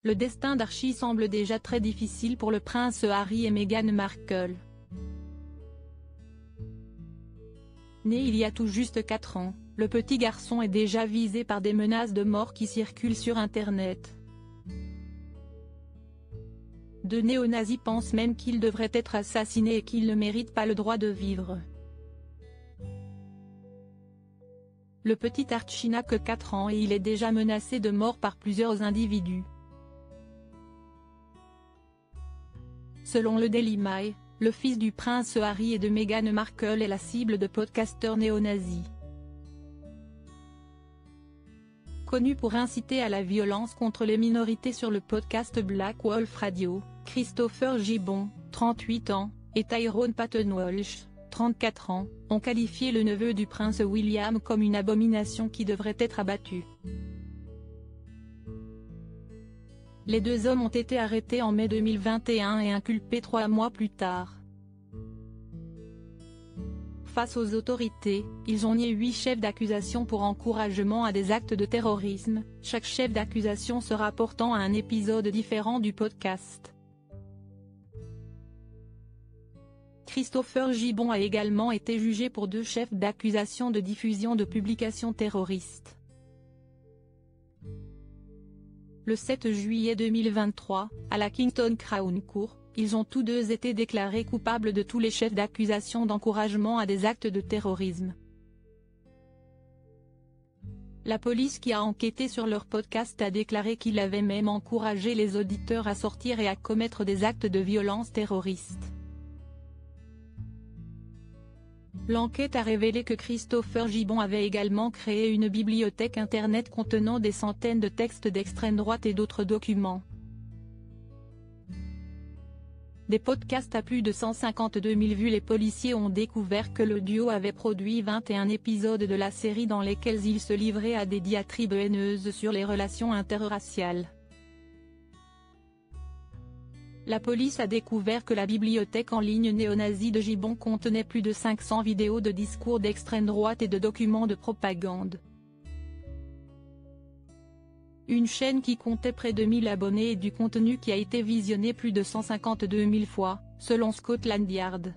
le destin d'Archie semble déjà très difficile pour le prince Harry et Meghan Markle. Né il y a tout juste 4 ans, le petit garçon est déjà visé par des menaces de mort qui circulent sur Internet. De néo-nazis pensent même qu'il devrait être assassiné et qu'il ne mérite pas le droit de vivre. Le petit Archie n'a que 4 ans et il est déjà menacé de mort par plusieurs individus. Selon le Daily Mail, le fils du prince Harry et de Meghan Markle est la cible de podcasteurs néo-nazis. Connu pour inciter à la violence contre les minorités sur le podcast Black Wolf Radio, Christopher Gibbon, 38 ans, et Tyrone Paton-Walsh, 34 ans, ont qualifié le neveu du prince William comme une abomination qui devrait être abattue. Les deux hommes ont été arrêtés en mai 2021 et inculpés 3 mois plus tard. Face aux autorités, ils ont nié 8 chefs d'accusation pour encouragement à des actes de terrorisme, chaque chef d'accusation se rapportant à un épisode différent du podcast. Christopher Gibbon a également été jugé pour 2 chefs d'accusation de diffusion de publications terroristes. Le 7 juillet 2023, à la Kingston Crown Court, ils ont tous deux été déclarés coupables de tous les chefs d'accusation d'encouragement à des actes de terrorisme. La police qui a enquêté sur leur podcast a déclaré qu'il avait même encouragé les auditeurs à sortir et à commettre des actes de violence terroriste. L'enquête a révélé que Christopher Gibbon avait également créé une bibliothèque internet contenant des centaines de textes d'extrême droite et d'autres documents. Des podcasts à plus de 152 000 vues. Les policiers ont découvert que le duo avait produit 21 épisodes de la série dans lesquels ils se livraient à des diatribes haineuses sur les relations interraciales. La police a découvert que la bibliothèque en ligne néo-nazie de Gibbon contenait plus de 500 vidéos de discours d'extrême droite et de documents de propagande. Une chaîne qui comptait près de 1000 abonnés et du contenu qui a été visionné plus de 152 000 fois, selon Scotland Yard.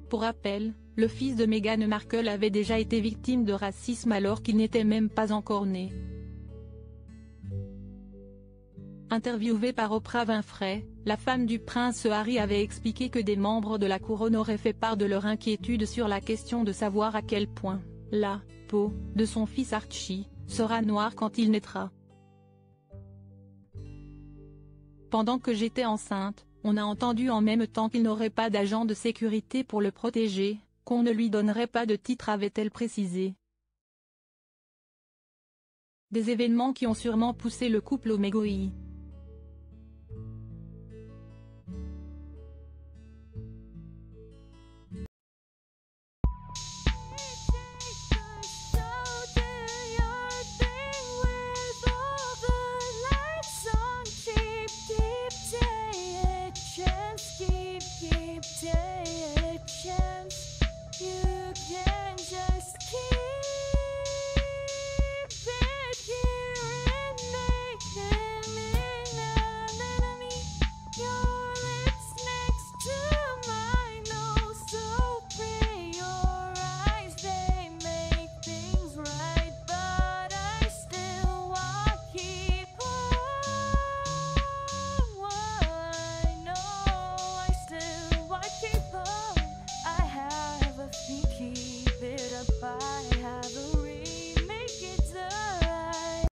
Pour rappel, le fils de Meghan Markle avait déjà été victime de racisme alors qu'il n'était même pas encore né. Interviewée par Oprah Winfrey, la femme du prince Harry avait expliqué que des membres de la couronne auraient fait part de leur inquiétude sur la question de savoir à quel point la peau de son fils Archie sera noire quand il naîtra. Pendant que j'étais enceinte, on a entendu en même temps qu'il n'aurait pas d'agent de sécurité pour le protéger, qu'on ne lui donnerait pas de titre, avait-elle précisé. Des événements qui ont sûrement poussé le couple au mégoï.